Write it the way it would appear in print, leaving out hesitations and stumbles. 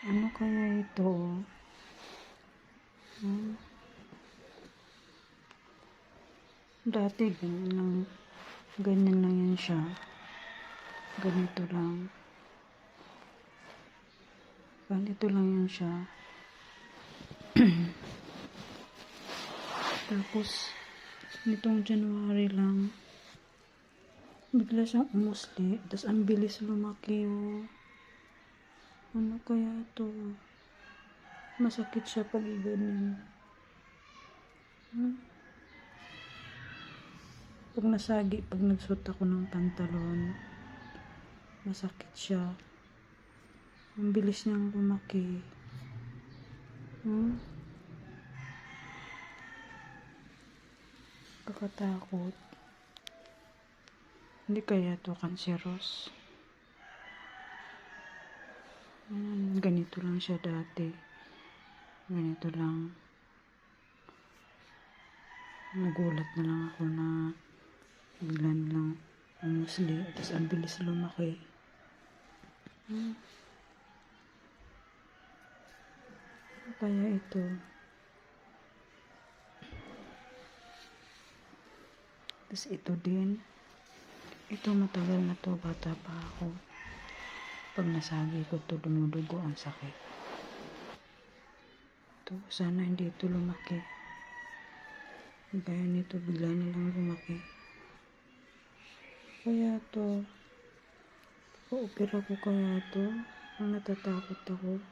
Ano kaya ito? Hmm? Dati ganyan lang yan siya. Ganito lang. Ganito lang yan siya. Tapos, nitong January lang, bigla siyang umusli. Tapos, ang bilis lumaki, oh. Ano kaya to? Masakit siya pag ganyan. Pag nasagi, pag nagsuot ako ng pantalon, masakit siya. Ang bilis niyang lumaki. Kakatakot. Hindi kaya to cancerous? Ganito lang siya dati. Ganito lang. Nagulat na lang ako na bigla na lang umusli. Tapos ang bilis lumaki. Kaya ito. Tapos ito din. Ito matagal na to. Bata pa ako. Pag nasagi ko to, dumudugo ang sakit. Ito, sana hindi ito lumaki. Gaya nito, bigla na lang lumaki. Kaya to, pa-opera ko kaya to. Ang natatakot ako.